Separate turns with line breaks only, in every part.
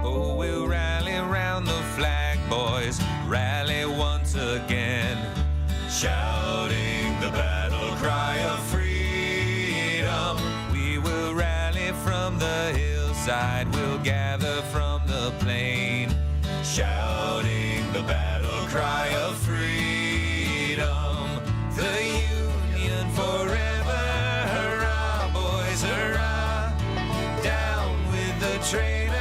Oh, we'll rally round the flag, boys, rally once again, shouting the battle cry of freedom. We will rally from the hillside, we'll gather from the plain, shouting the battle cry of freedom. The Union forever, hurrah, boys, hurrah. Down with the traitor,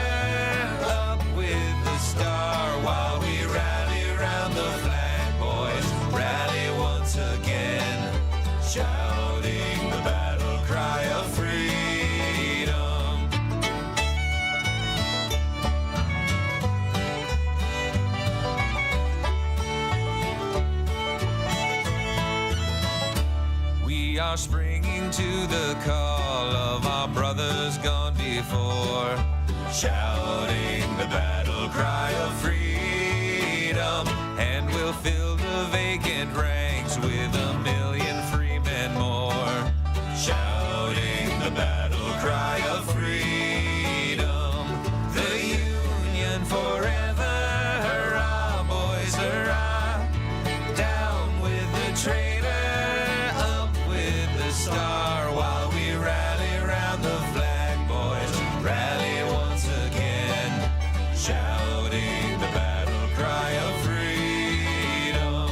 up with the star, while we rally round the flag, boys, rally once again, shouting the battle cry of freedom. We are springing to the call of our brothers gone before, shouting the battle cry of freedom, and we'll fill the vacant ranks with 1,000,000 free men more, shouting the battle cry of freedom. The Union forever, hurrah, boys, hurrah. Down with the traitor, up with the star, while we rally round the flag, boys, rally once again, shouting the battle cry of freedom.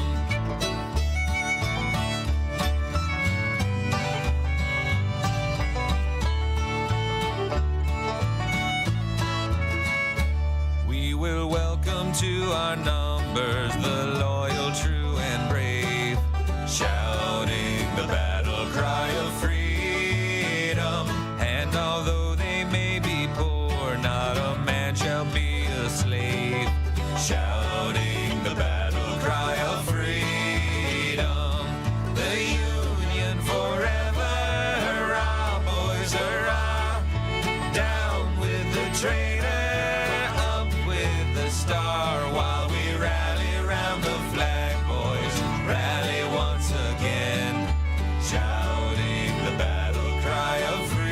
We will welcome to our numbers the loyal, true, and brave, shouting the battle cry of freedom. And although they may be poor, not a man shall be a slave, shouting the battle cry of freedom. The Union forever, hurrah, boys, hurrah. Down with the traitor, up with the star, while we rally round the flag, boys, rally once again, shouting the battle cry of freedom.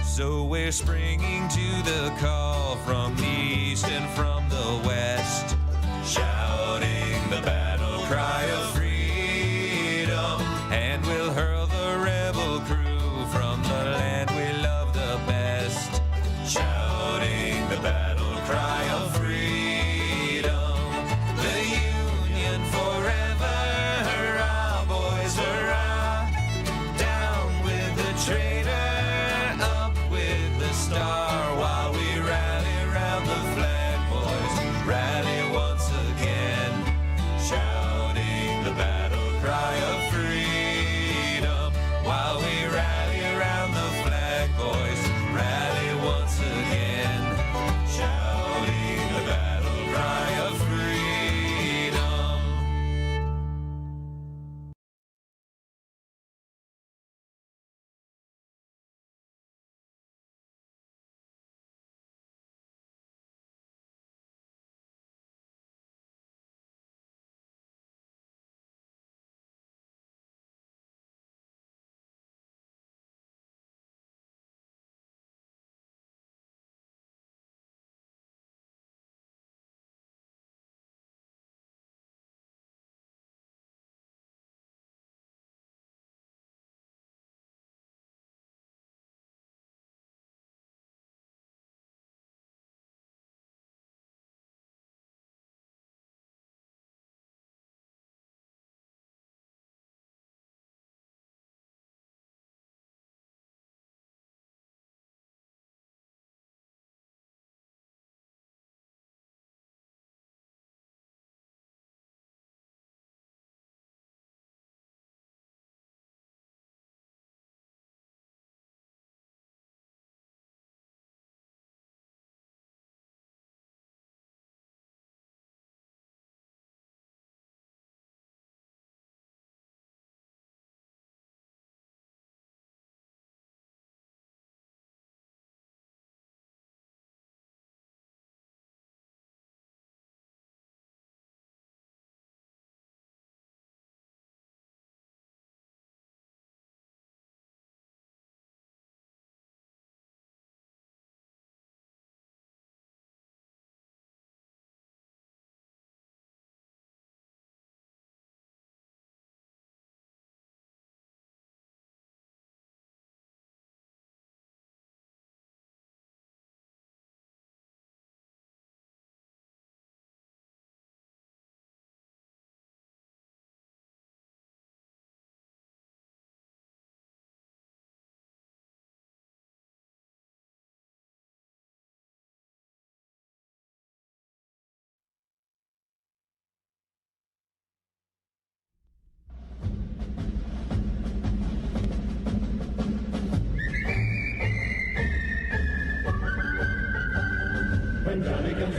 So we're springing to the call from the east and from the west, shouting the battle cry of freedom, and we'll hurl the rebel crew from the land we love the best, shouting the battle cry of freedom. The Union forever, hurrah, boys, hurrah. Down with the traitor, up with the star, while we rally round the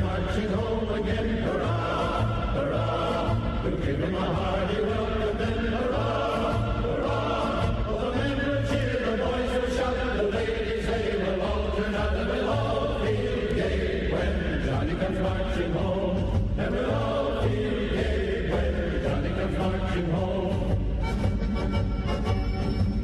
comes marching home again. Hurrah, hurrah, we'll give him a hearty welcome then. Hurrah, hurrah, oh, the men will cheer, the boys will shout, the ladies they will all turn out, and we'll all feel gay when Johnny comes marching home. And we'll all feel gay when Johnny comes marching home.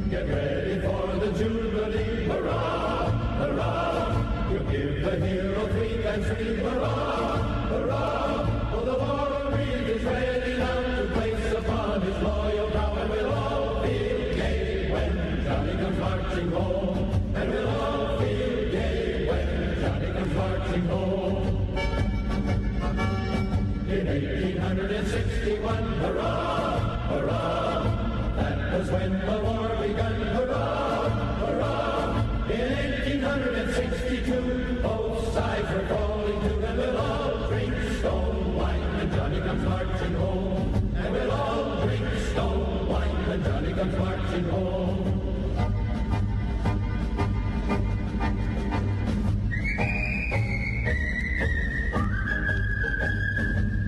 Get ready for the Jubilee, hurrah, hurrah, we'll give the hero 3 and 3, hurrah, hurrah, oh, the war breed is ready now to place upon his loyal brow, and we'll all feel gay when Johnny comes marching home, and we'll all feel gay when Johnny comes marching home. In 1861, hurrah, hurrah, that was when the war begun, hurrah, hurrah. In 1862, both sides were calling to, and we'll all drink stone wine when Johnny comes marching home. And we'll all drink stone wine when Johnny comes marching home.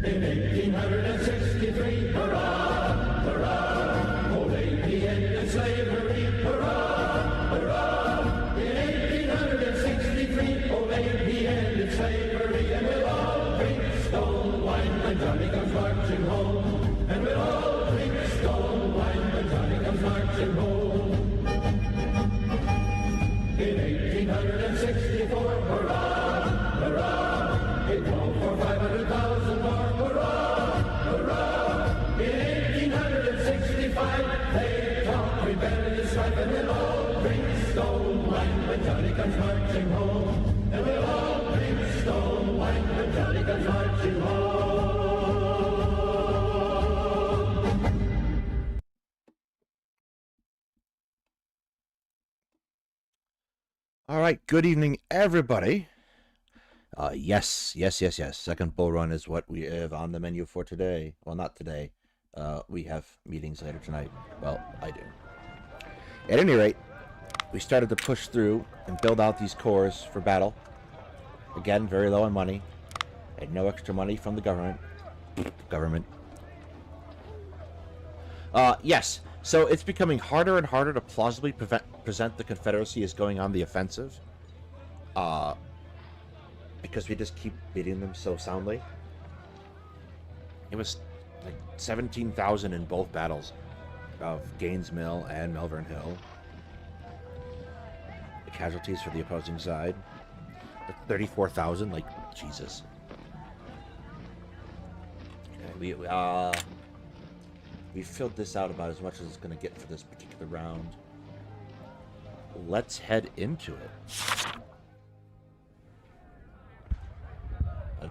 In 1863, hurrah, hurrah, old Davy ended slavery, hurrah, hurrah. In 1863, old Davy ended slavery, and we'll all drink stone wine when Johnny comes marching home. And we'll all drink stone wine when Johnny comes marching home. In 1864, hurrah, hurrah, it called for 500,000 more, hurrah, hurrah. In 1865, they talked rebellious strife, and we'll all drink stone wine when Johnny comes marching home. And we'll all drink stone wine when Johnny comes marching home.
All right, good evening, everybody. Yes. Second bull run is what we have on the menu for today. Well, not today. We have meetings later tonight. Well, I do. At any rate, we started to push through and build out these cores for battle. Again, very low on money. And no extra money from the government. Yes. So it's becoming harder and harder to plausibly present the Confederacy as going on the offensive. Because we just keep beating them so soundly. It was like 17,000 in both battles of Gaines Mill and Malvern Hill. The casualties for the opposing side. 34,000, like, Jesus. Okay, we filled this out about as much as it's going to get for this particular round. Let's head into it.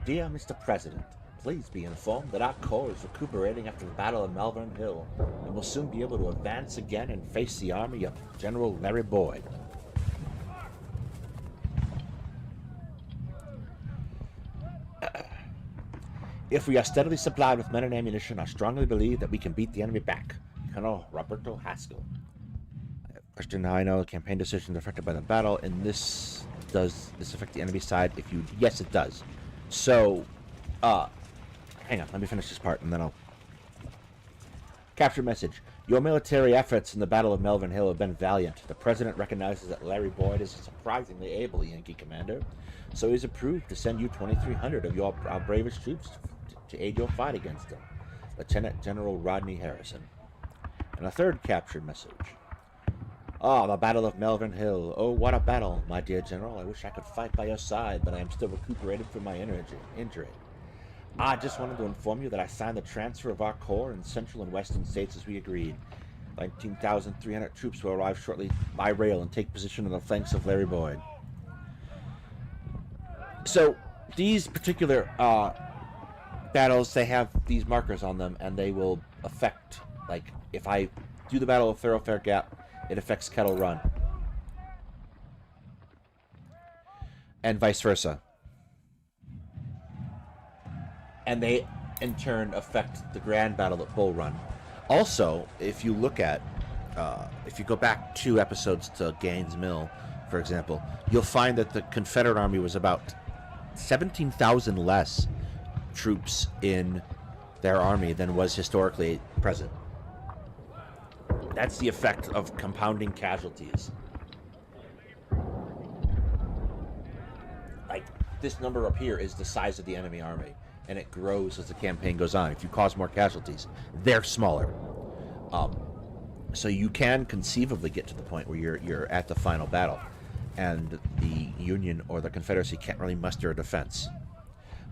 Dear Mr. President, please be informed that our corps is recuperating after the Battle of Malvern Hill and will soon be able to advance again and face the army of General Larry Boyd. If we are steadily supplied with men and ammunition, I strongly believe that we can beat the enemy back. Colonel Roberto Haskell. Question how I know campaign decisions are affected by the battle, and does this affect the enemy side? Yes, it does. So, hang on, let me finish this part and then I'll... Capture message. Your military efforts in the Battle of Malvern Hill have been valiant. The President recognizes that Larry Boyd is a surprisingly able Yankee commander, so he's approved to send you 2,300 of our bravest troops to aid your fight against him. Lieutenant General Rodney Harrison. And a third captured message. The Battle of Malvern Hill. Oh, what a battle, my dear General. I wish I could fight by your side, but I am still recuperated from my injury. I just wanted to inform you that I signed the transfer of our corps in central and western states as we agreed. 19,300 troops will arrive shortly by rail and take position on the flanks of Larry Boyd. So, these particular battles, they have these markers on them, and they will affect, like, if I do the Battle of Thoroughfare Gap, it affects Kettle Run. And vice versa. And they, in turn, affect the Grand Battle at Bull Run. Also, if you look at, if you go back 2 episodes to Gaines Mill, for example, you'll find that the Confederate Army was about 17,000 less troops in their army than was historically present. That's the effect of compounding casualties. Like, this number up here is the size of the enemy army, and it grows as the campaign goes on. If you cause more casualties, they're smaller. So you can conceivably get to the point where you're at the final battle, and the Union or the Confederacy can't really muster a defense.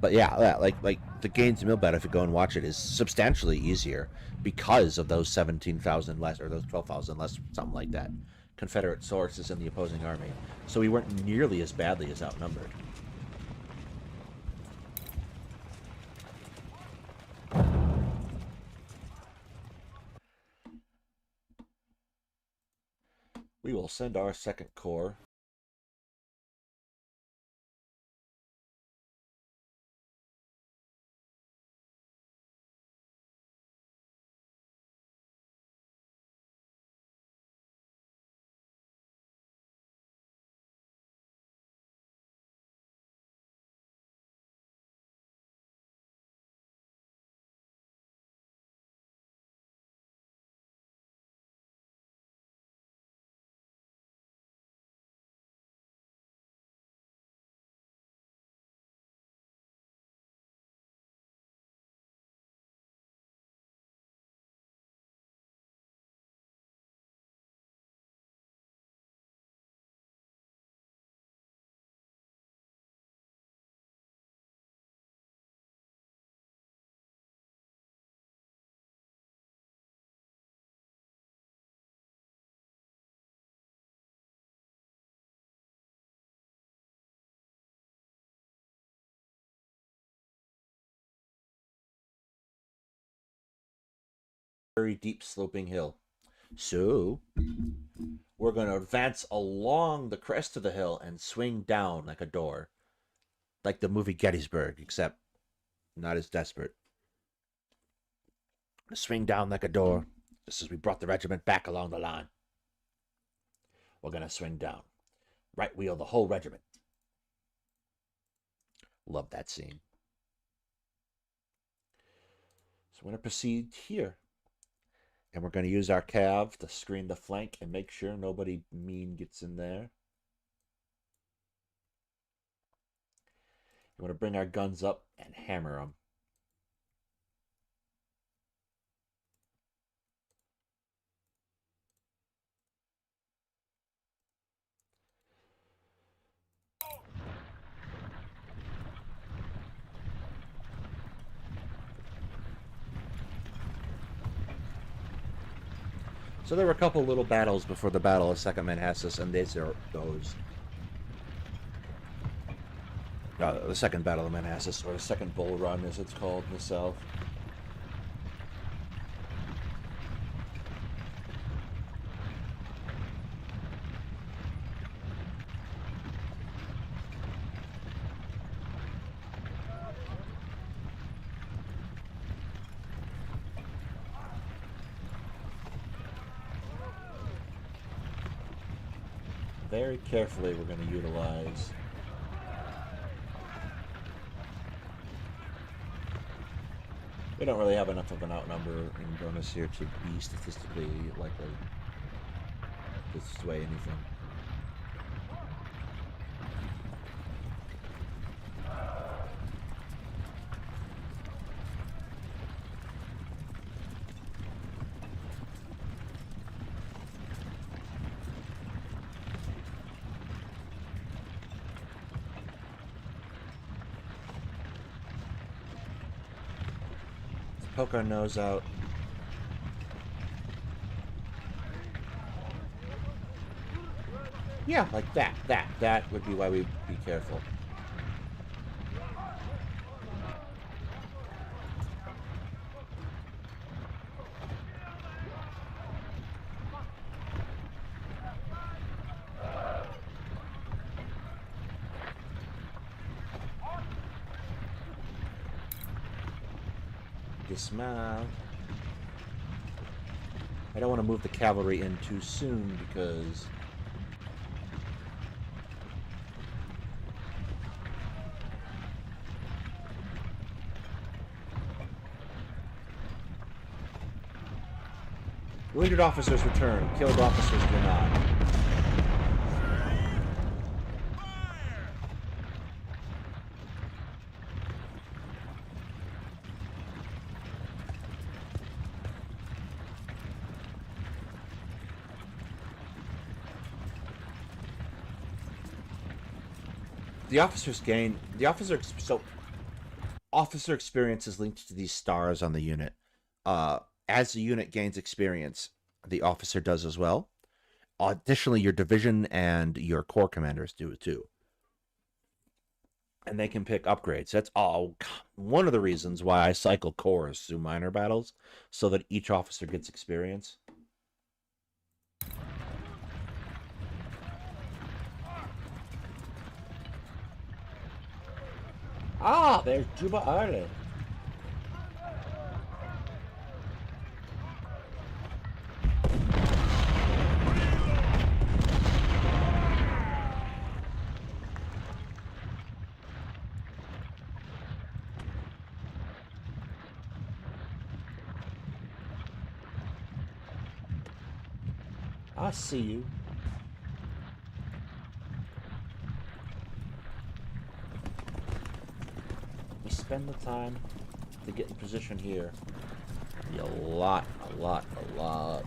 But yeah, like the Gaines Mill battle, if you go and watch it, is substantially easier because of those 17,000 less, or those 12,000 less, something like that, Confederate sources in the opposing army. So we weren't nearly as badly as outnumbered. We will send our second corps. Very deep sloping hill. So we're going to advance along the crest of the hill and swing down like a door. Like the movie Gettysburg, except not as desperate. Swing down like a door, just as we brought the regiment back along the line. We're going to swing down. Right wheel the whole regiment. Love that scene. So we're going to proceed here. And we're going to use our cav to screen the flank and make sure nobody mean gets in there. We're going to bring our guns up and hammer them. So there were a couple little battles before the Battle of Second Manassas, and these are those. The Second Battle of Manassas, or the Second Bull Run, as it's called in the South. Very carefully we're going to utilize we don't really have enough of an outnumber in bonus here to be statistically likely to sway anything. Poke our nose out. Yeah, like that. That would be why we be careful. Dismount. I don't want to move the cavalry in too soon because Wounded officers return. Killed officers do not. Officer experience is linked to these stars on the unit. As the unit gains experience, the officer does as well. Additionally, your division and your corps commanders do it too. And they can pick upgrades. That's all one of the reasons why I cycle corps through minor battles, so that each officer gets experience. Ah, there's Juba Island. I see you. We spend the time to get in position here. Be a lot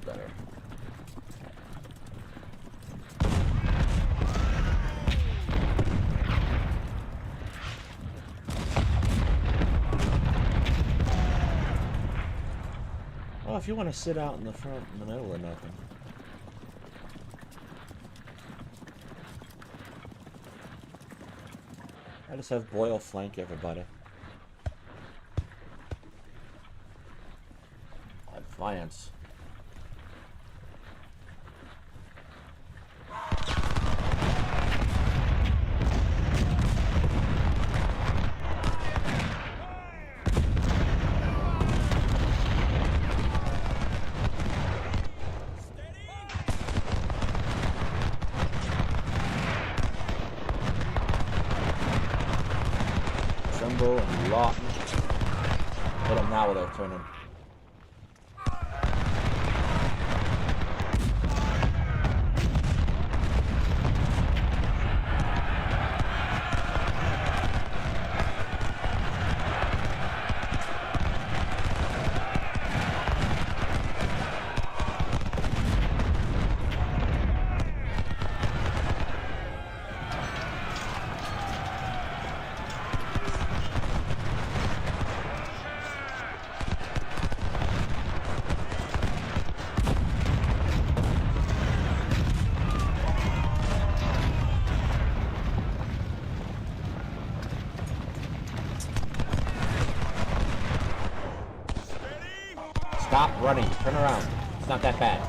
better. Well, if you want to sit out in the front, in the middle, or nothing. I just have Boyle flank everybody. Advance. And Lawton. Hit him now with our turning. Stop running. Turn around. It's not that bad.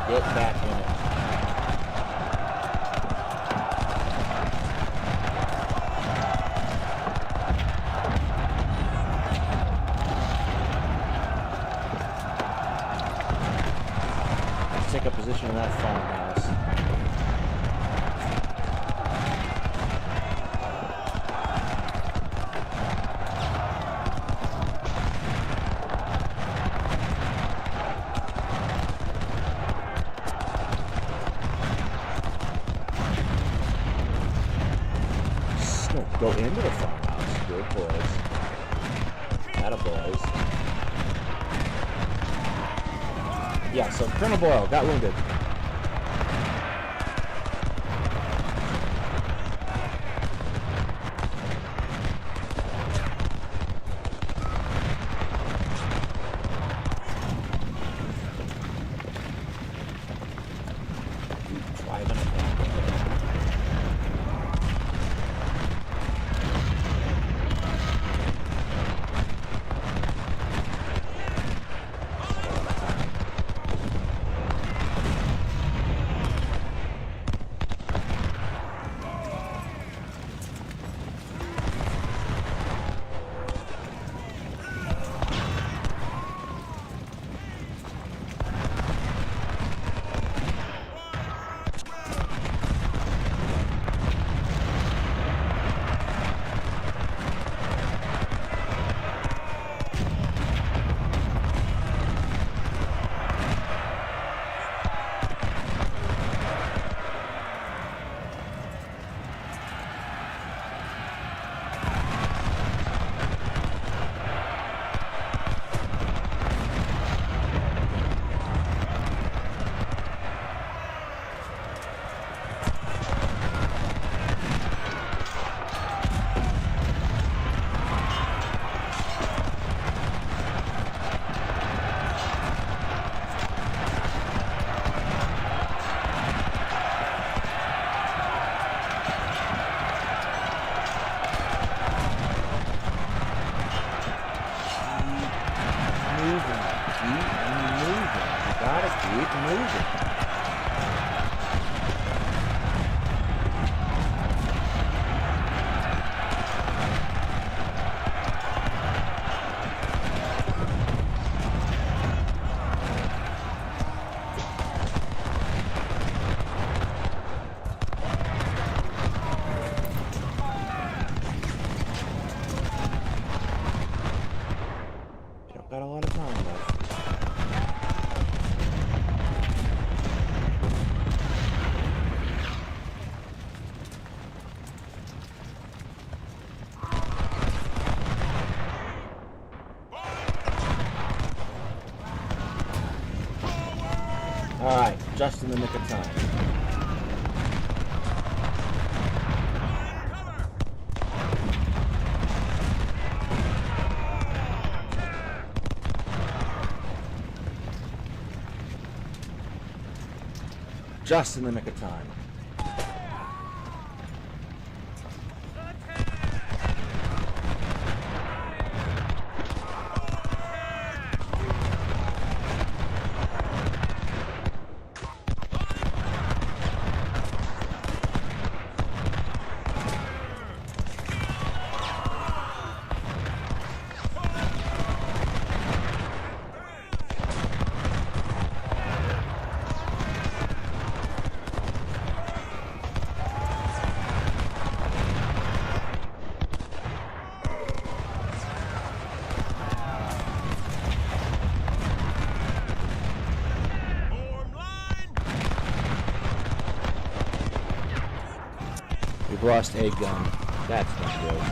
Get back in it. Let's take a position in that farmhouse. Go into the farmhouse. Good boys. Atta boys. Yeah, so Colonel Boyle got wounded. Driving it. Got a lot of time left. All right, just in the nick of time. Just in the nick of time. We've lost a gun. That's not good.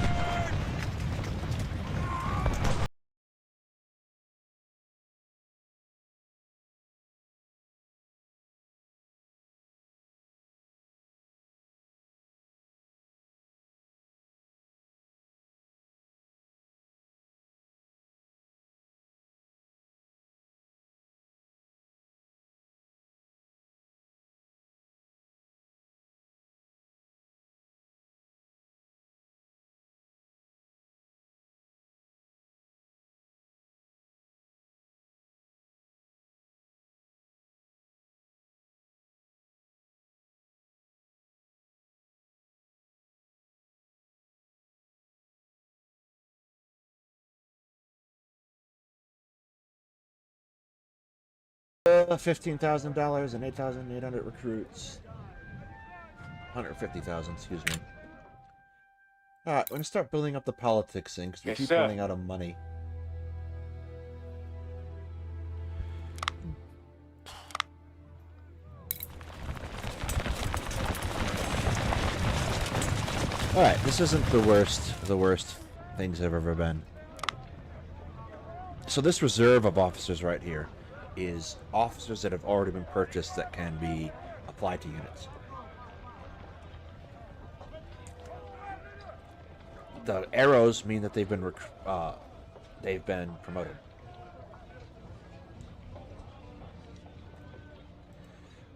$15,000 and 8,800 recruits. 150,000, excuse me. Alright, we're gonna start building up the politics thing because we
Yes,
keep
sir.
running out of money. Alright, this isn't the worst things have ever been. So this reserve of officers right here is officers that have already been purchased that can be applied to units. The arrows mean that they've been promoted.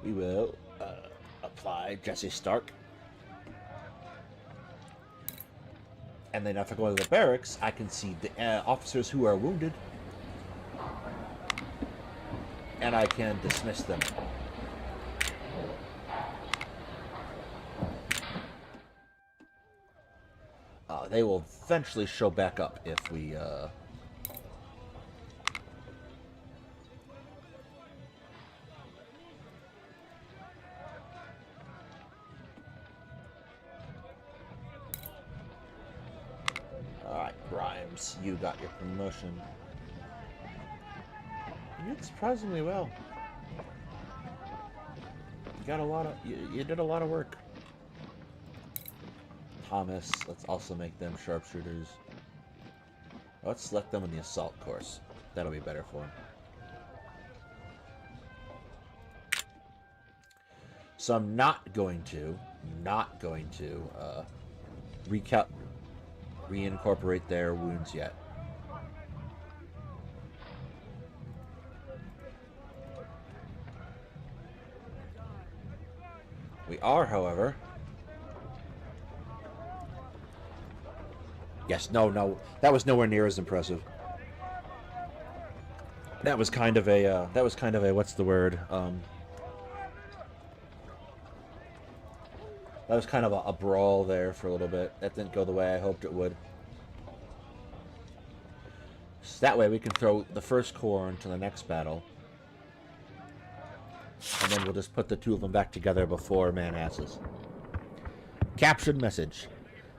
We will apply Jesse Stark. And then if I go to the barracks, I can see the officers who are wounded. And I can dismiss them. They will eventually show back up if we... Alright, Grimes, you got your promotion. You did surprisingly well. You got a lot of... You did a lot of work. Thomas, let's also make them sharpshooters. Let's select them in the assault course. That'll be better for them. So I'm not going to reincorporate their wounds yet. We are, however... Yes, no, that was nowhere near as impressive. That was kind of a, what's the word? That was kind of a brawl there for a little bit. That didn't go the way I hoped it would. So that way we can throw the first corps into the next battle. And then we'll just put the two of them back together before Manasses. Captured message.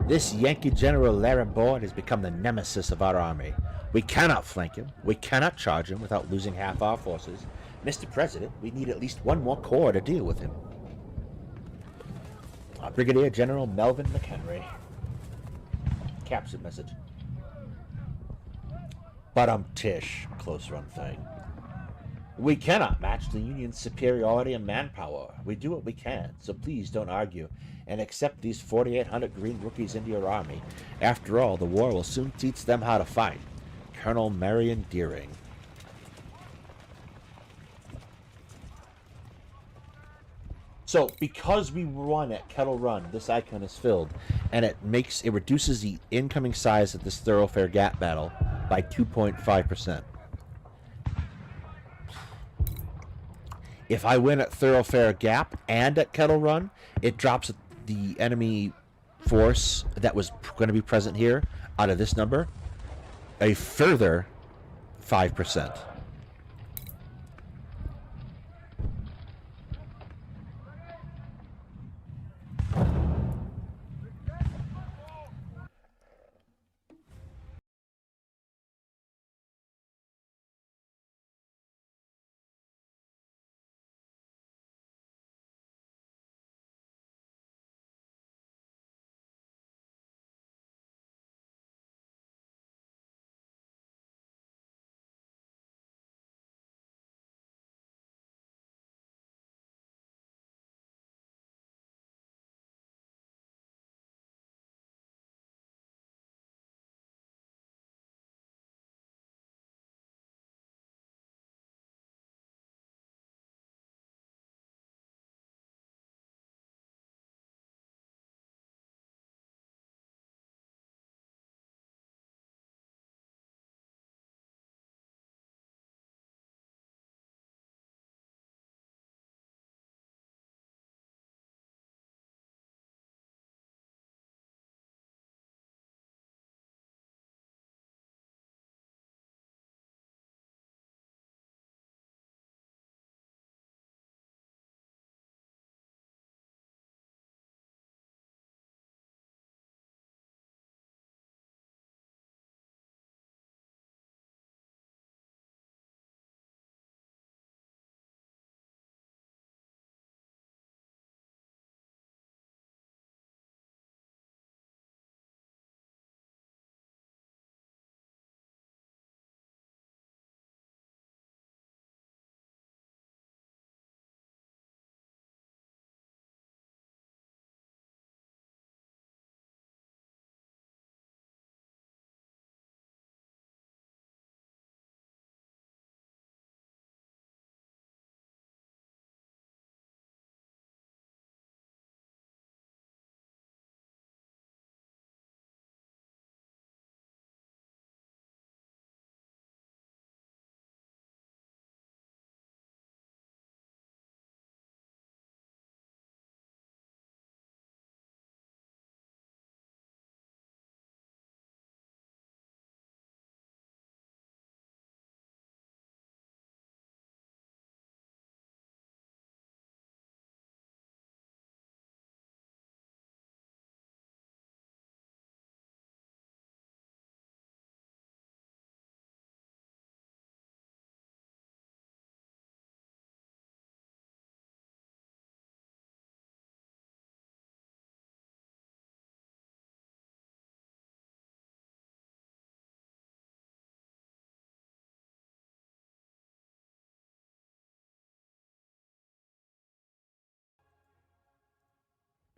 This Yankee General Larry Boyd has become the nemesis of our army. We cannot flank him. We cannot charge him without losing half our forces. Mr. President, we need at least one more corps to deal with him. Brigadier General Melvin McHenry. Captured message. But Tish, close run thing. We cannot match the Union's superiority in manpower. We do what we can, so please don't argue and accept these 4,800 green rookies into your army. After all, the war will soon teach them how to fight. Colonel Marion Deering. So, because we run at Kettle Run, this icon is filled, and it reduces the incoming size of this thoroughfare gap battle by 2.5%. If I win at Thoroughfare Gap and at Kettle Run, it drops the enemy force that was going to be present here out of this number a further 5%.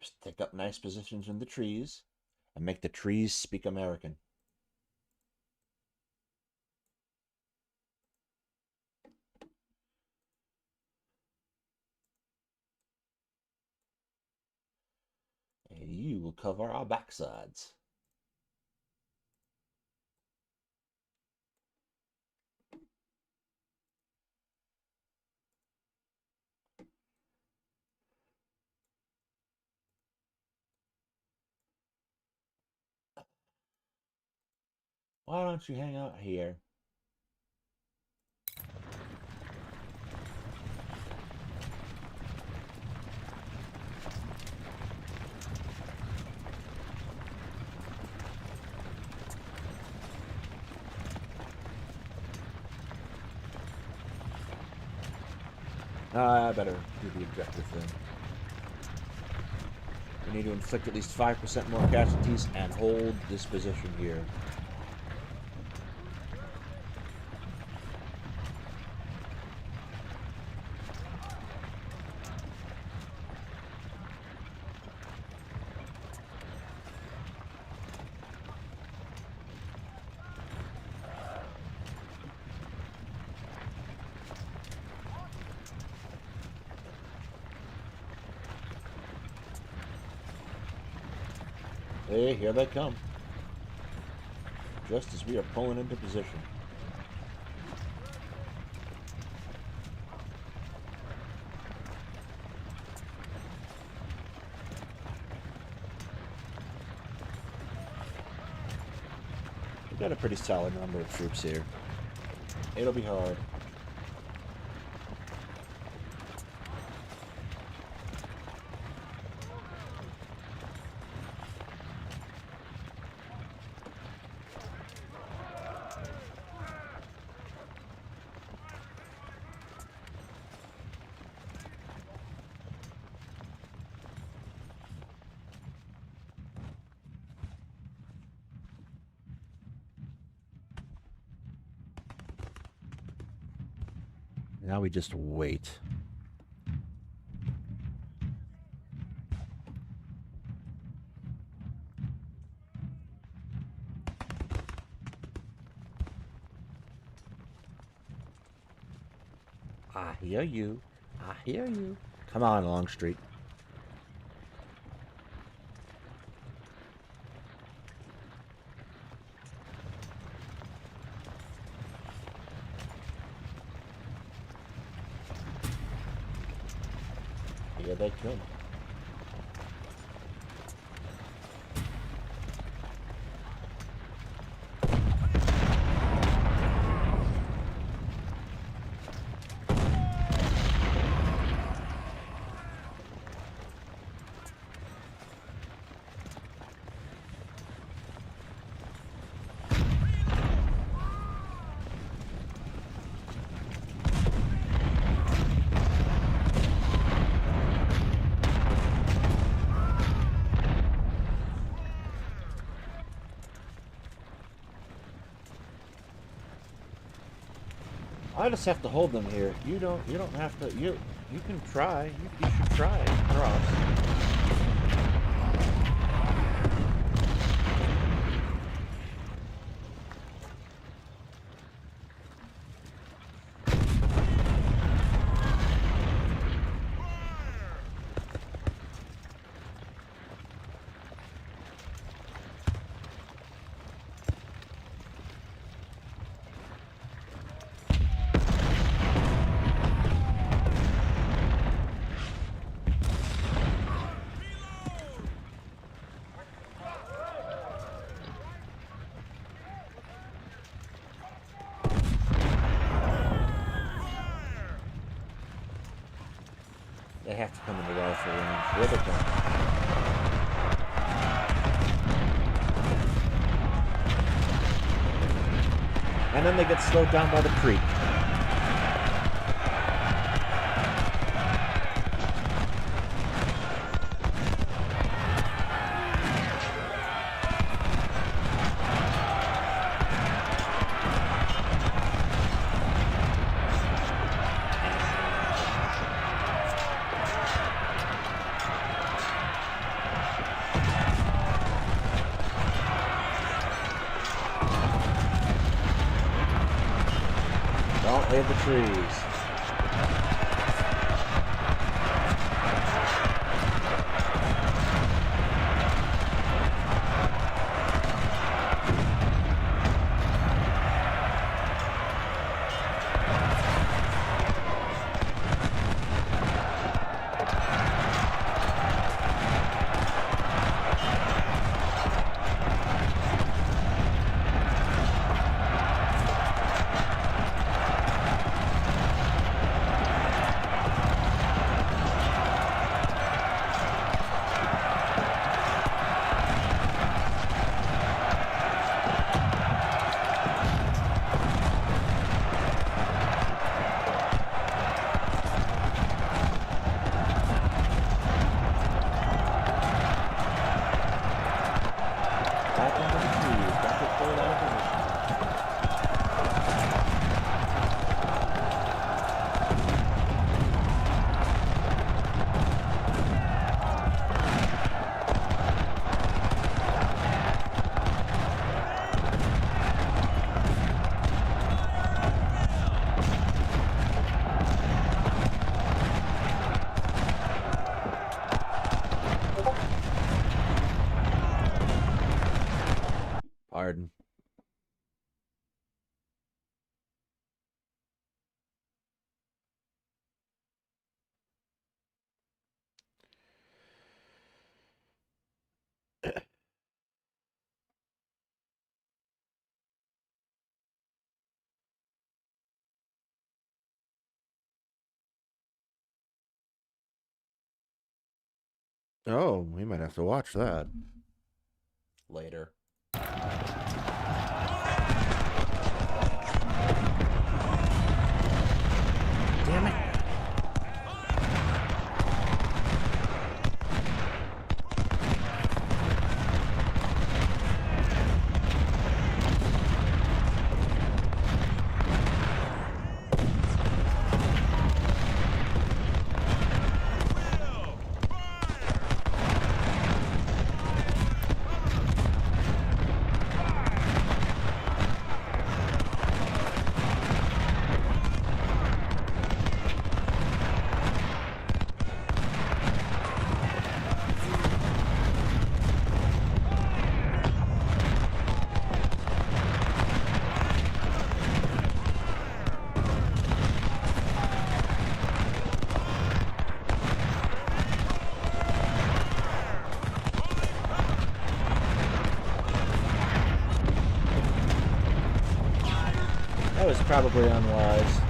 Just take up nice positions in the trees and make the trees speak American. And you will cover our backsides. Why don't you hang out here? I better do the objective thing. We need to inflict at least 5% more casualties and hold this position here. Hey, here they come. Just as we are pulling into position. We've got a pretty solid number of troops here. It'll be hard. Now we just wait. I hear you. I hear you. Come on, Longstreet. Here they come. I just have to hold them here. You don't have to. You can try. You should try cross. They have to come into rifle range. Here they come. And then they get slowed down by the creek. Play of the trees. Pardon. Oh, we might have to watch that later. Damn it. That was probably unwise.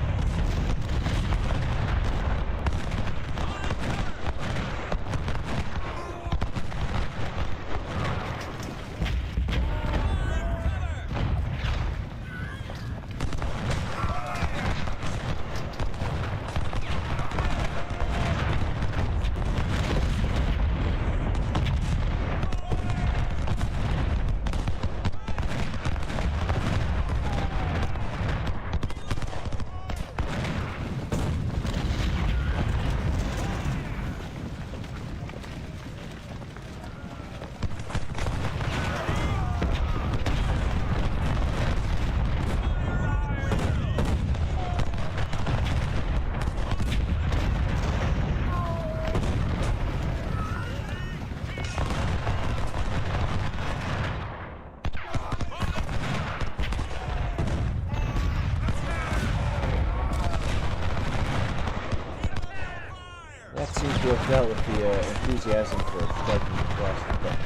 That seems to have dealt with the enthusiasm for striking across the book.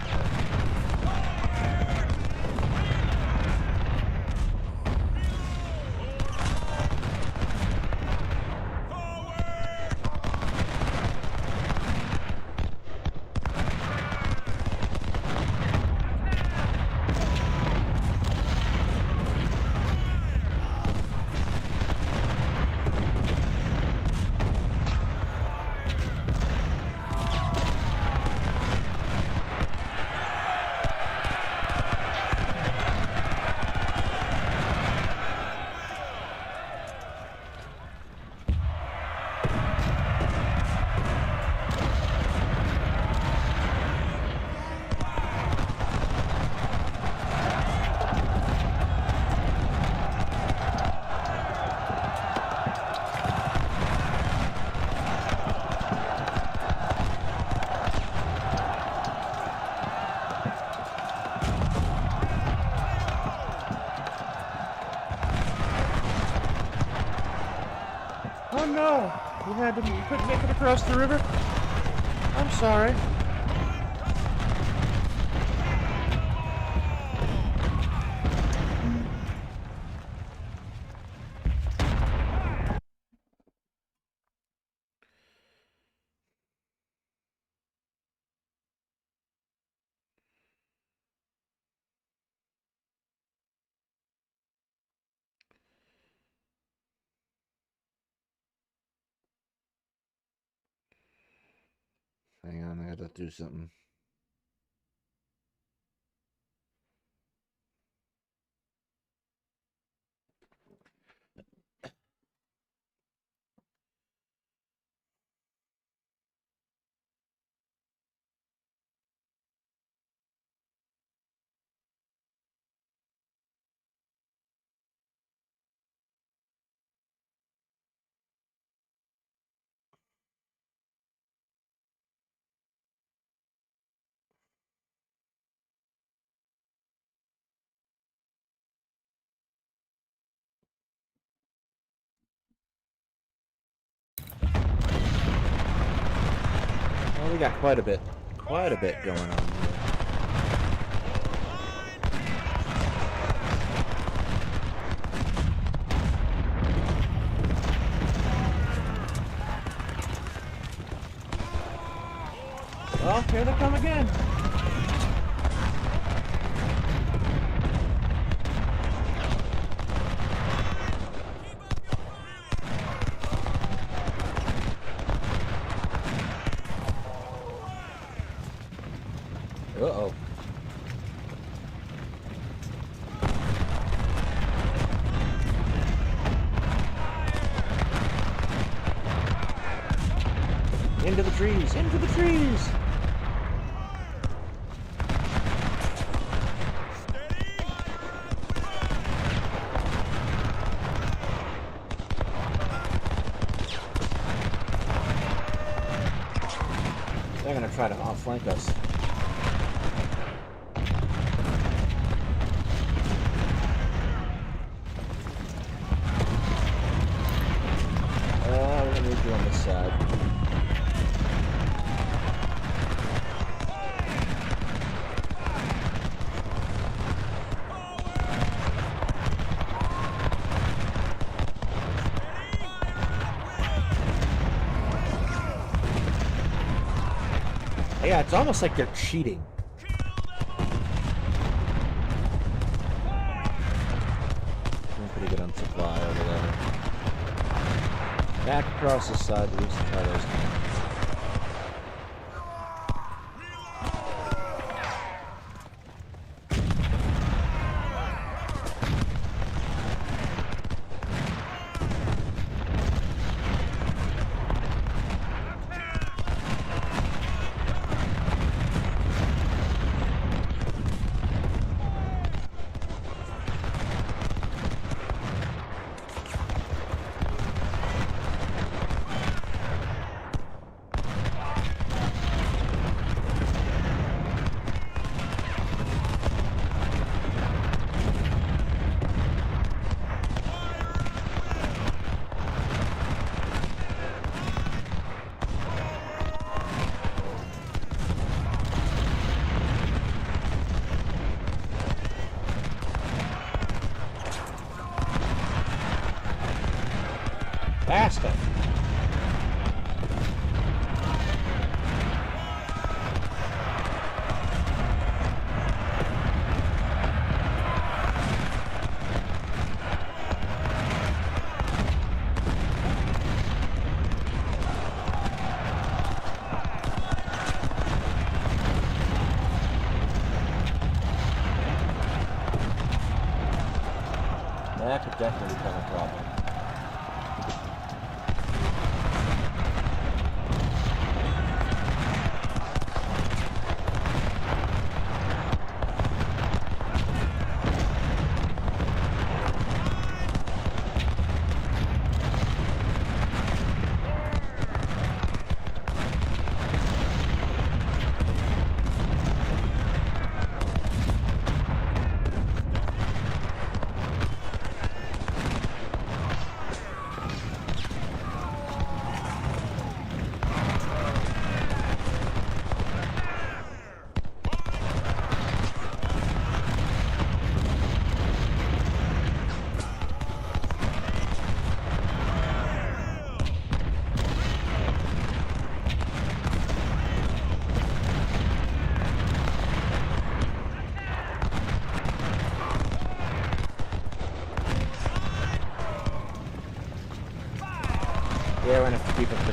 couldn't make it across the river. I'm sorry. Hang on, I gotta do something. Well, we got quite a bit going on here. Well, here they come again. Uh-oh. Into the trees! Into the trees! They're gonna try to outflank us. We're gonna need you on this side. Yeah, it's almost like they're cheating. Doing pretty good on supply over there. Back across this side to resupply those cannons. Faster! That could definitely become a problem.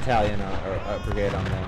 battalion or a brigade on them.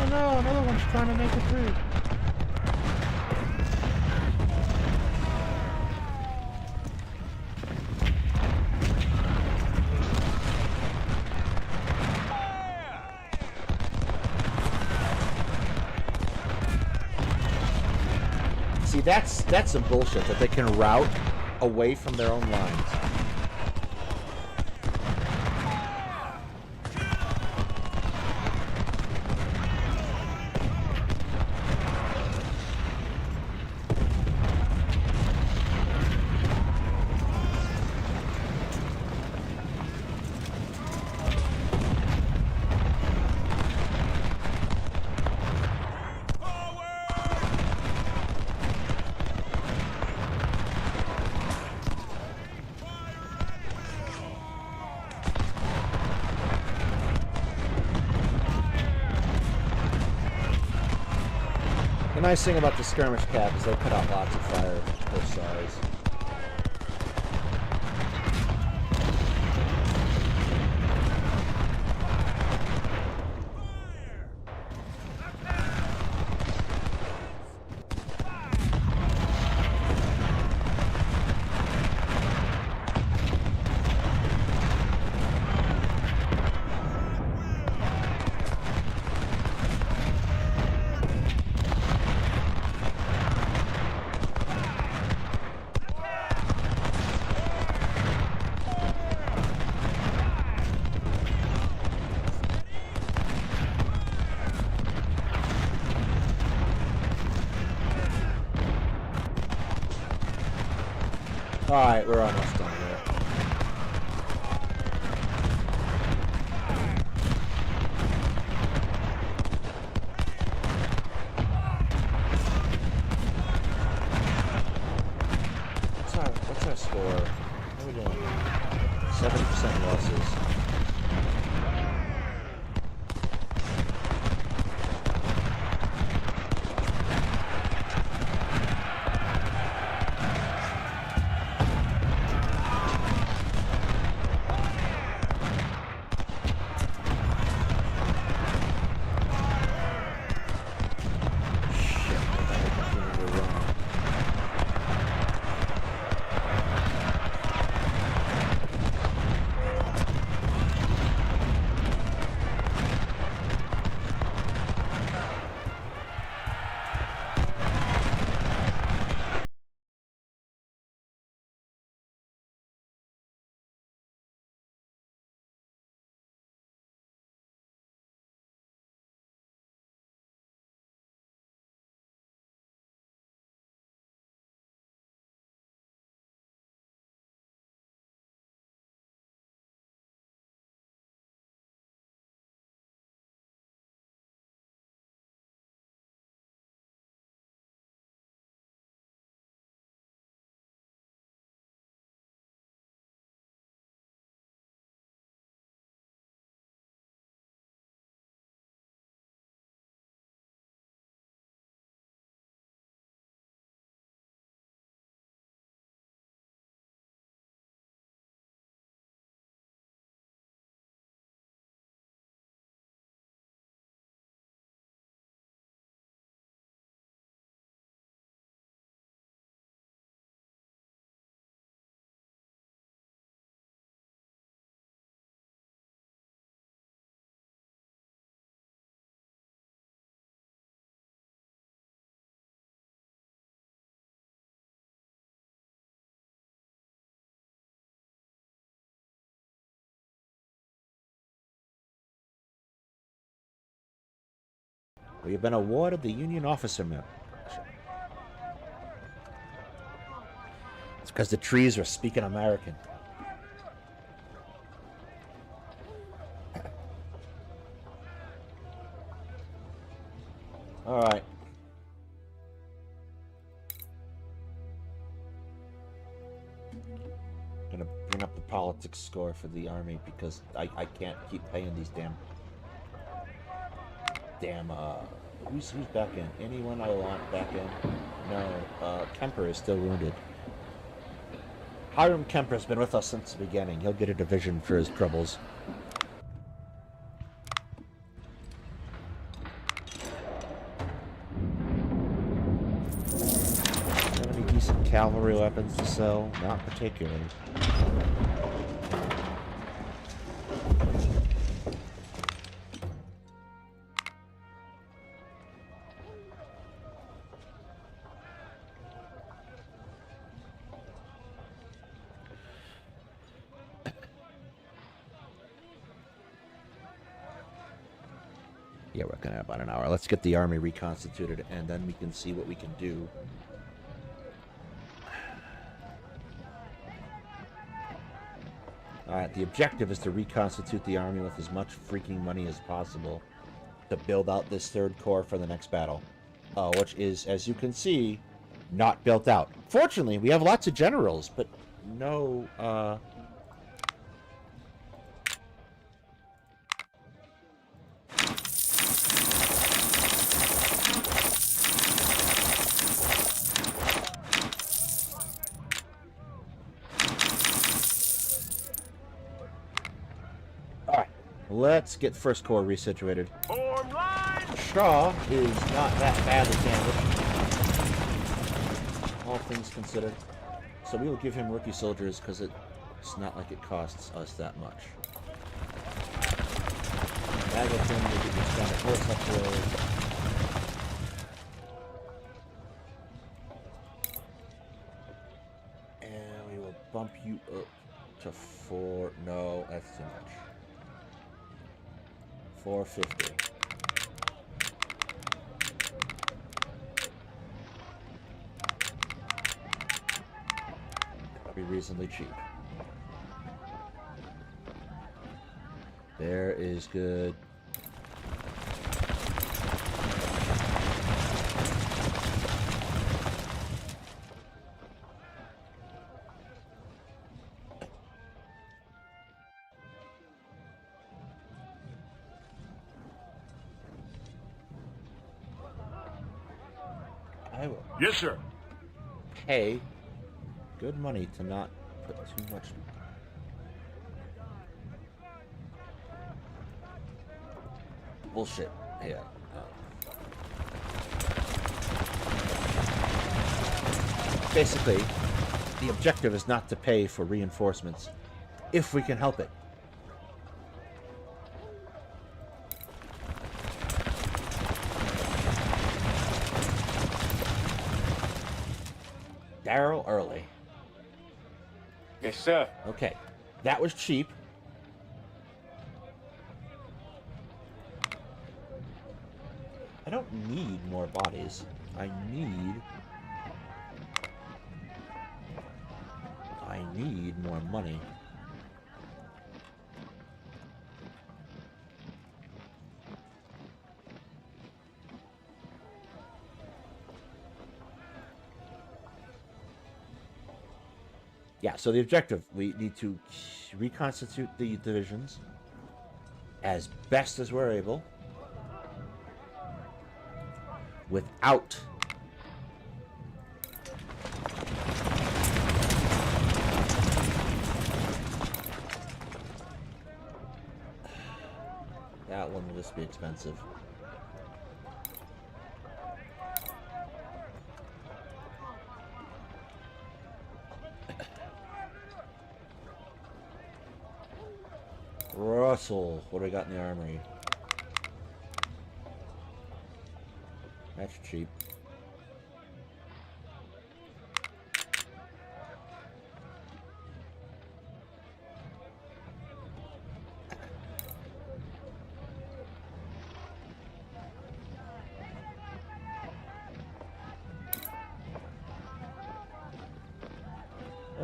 No, another one's trying to make it through. See, that's some bullshit that they can route away from their own lines. The nice thing about the skirmish cap is they put out lots of fire both sides. Alright, we're almost done here. What's our score? What are we doing? 70% losses. We have been awarded the Union Officer Medal. It's because the trees are speaking American. All right. Gonna bring up the politics score for the army because I can't keep paying these damn who's back in? Anyone I want back in? No, Kemper is still wounded. Hiram Kemper's been with us since the beginning. He'll get a division for his troubles. 70 decent cavalry weapons to sell? Not particularly. Yeah, we're looking at about an hour. Let's get the army reconstituted, and then we can see what we can do. Alright, the objective is to reconstitute the army with as much freaking money as possible to build out this third corps for the next battle. Which is, as you can see, not built out. Fortunately, we have lots of generals, but no, let's get First Corps resituated.
Form line!
Shaw is not that badly damaged, all things considered. So we will give him rookie soldiers because it's not like it costs us that much. Magleton will get your standard horse upgrade. And we will bump you up to 4. No, that's too much. 450. That'll be reasonably cheap. There is good. I will
Yes, sir.
pay good money to not put too much. Bullshit. Yeah. Basically, the objective is not to pay for reinforcements if we can help it. Darrell Early.
Yes, sir.
Okay, that was cheap. I don't need more bodies. I need more money. Yeah, so the objective, we need to reconstitute the divisions as best as we're able without that one will just be expensive. Russell, what do we got in the armory? That's cheap.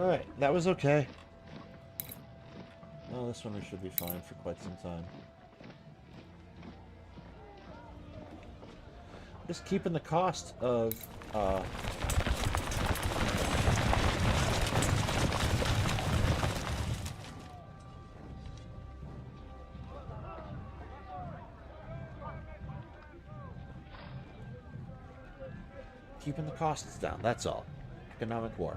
Alright, that was okay. Well, this one we should be fine for quite some time. Just keeping the cost of keeping the costs down, that's all. Economic war.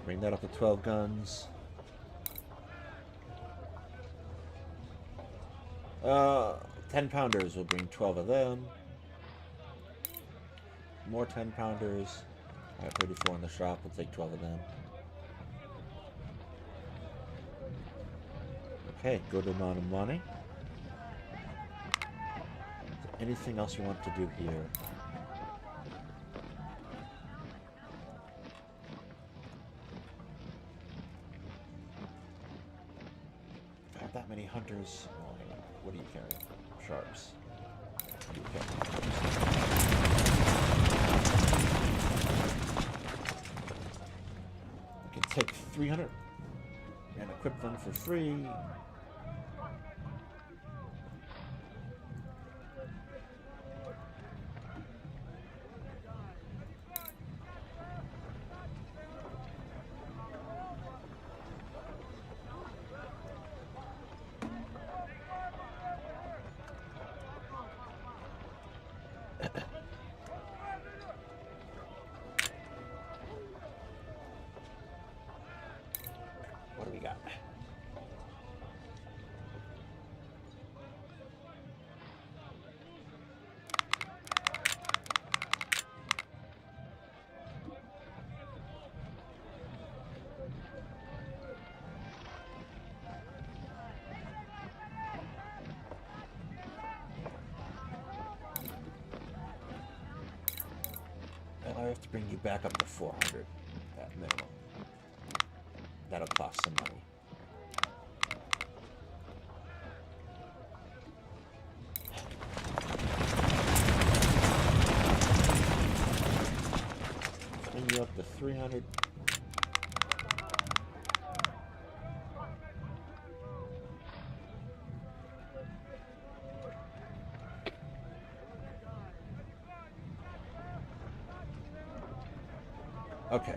Bring that up to 12 guns. 10-pounders will bring 12 of them. More 10-pounders. I have 34 in the shop. We'll take 12 of them. Okay, good amount of money. Is there anything else we want to do here? If I have that many hunters, well, hang on. What do you carry? Sharps. What do you carry? I can take 300 and equip them for free. What do we got? Well, I have to bring you back up to 400 at minimum. That'll cost some money. Bring you up to 300. Okay.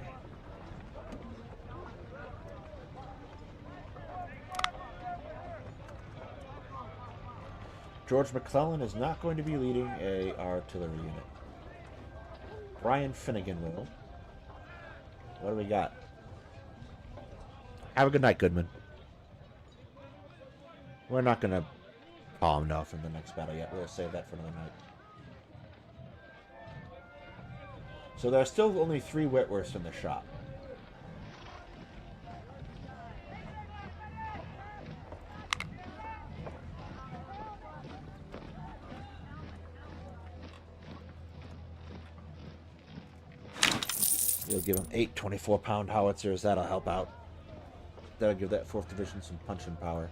George McCellan is not going to be leading a artillery unit. Brian Finnegan will. What do we got? Have a good night, Goodman. We're not going to call him off in the next battle yet. We'll save that for another night. So there are still only 3 Whitworths in the shop. You'll give them 8 24-pound howitzers. That'll help out. That'll give that 4th Division some punching power.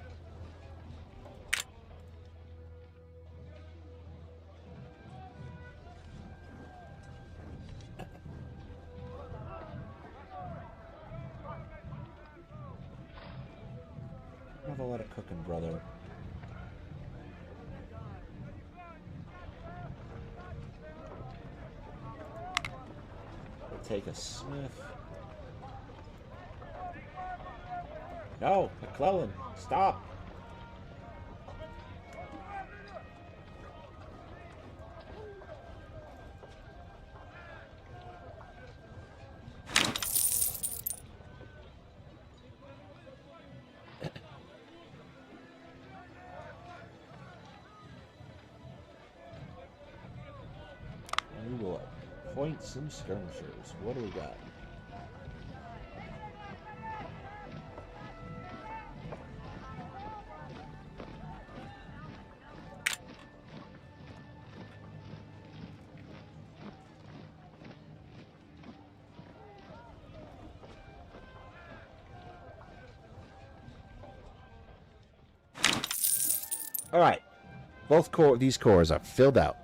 I have a lot of cooking, brother. Take a Smith. No, McClellan, stop. And we will appoint some skirmishers. What do we got? All right. These cores are filled out.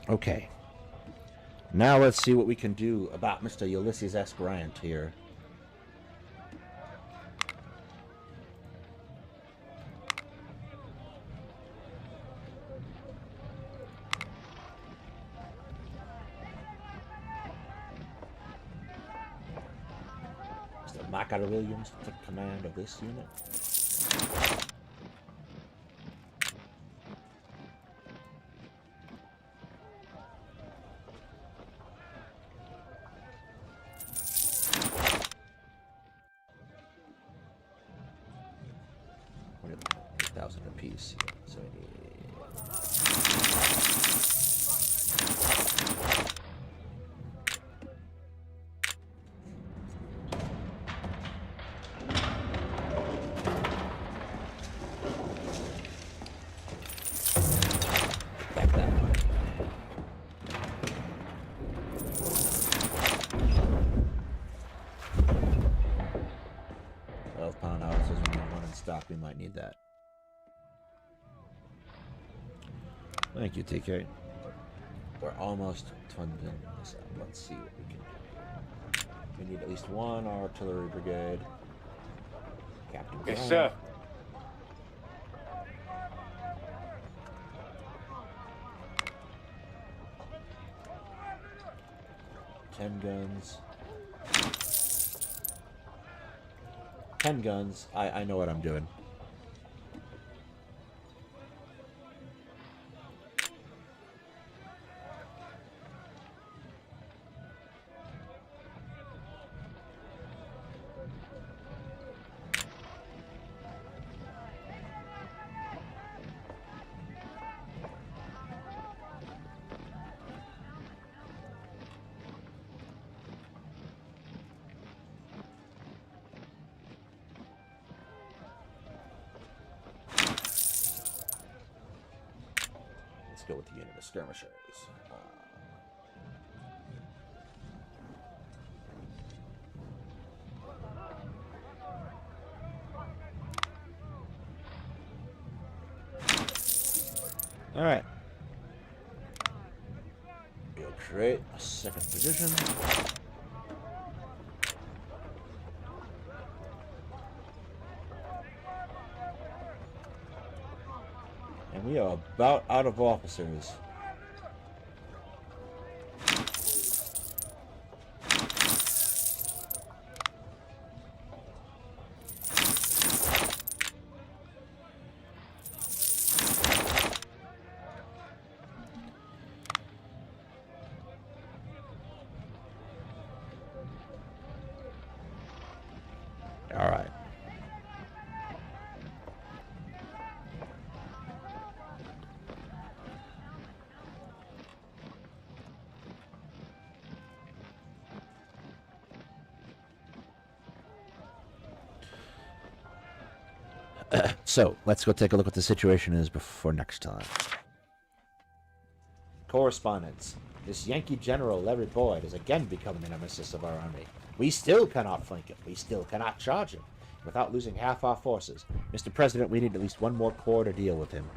Okay. Now let's see what we can do about Mr. Ulysses S. Grant here. Mr. Makar Williams to take command of this unit. Apiece. So we need... Back that way. 12-pound hours is when we run in stock. We might need that. Thank you, TK. We're almost done this up. Let's see what we can do. We need at least one artillery brigade. Captain
Yes,
Karl.
sir.
Ten guns. 10 guns. I know what I'm doing. Go with the unit of skirmishers. All right. We'll create a second position. And we are about out of officers. All right. So, let's go take a look what the situation is before next time. Correspondence. This Yankee General, Larry Boyd, has again become the nemesis of our army. We still cannot flank him. We still cannot charge him. Without losing half our forces. Mr. President, we need at least one more corps to deal with him.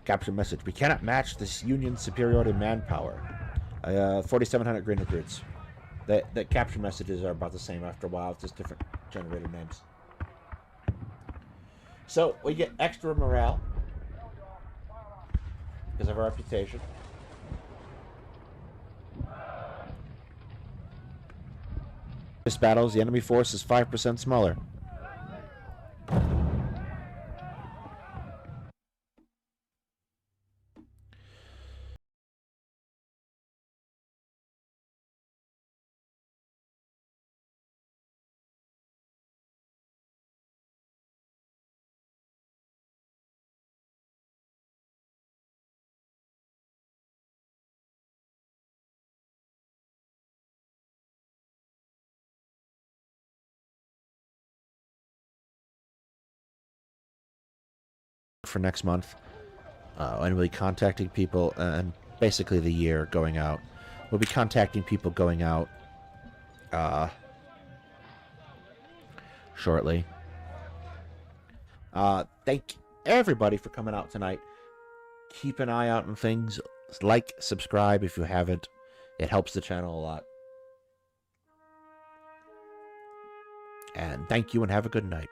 Capture message. We cannot match this Union's superiority in manpower. 4,700 green recruits. The capture messages are about the same after a while. It's just different generated names. So, we get extra morale because of our reputation. This battles, the enemy force is 5% smaller. for next month. And we'll be contacting people, and basically the year going out. We'll be contacting people going out shortly. Thank everybody for coming out tonight. Keep an eye out on things. Like, subscribe if you haven't. It helps the channel a lot. And thank you and have a good night.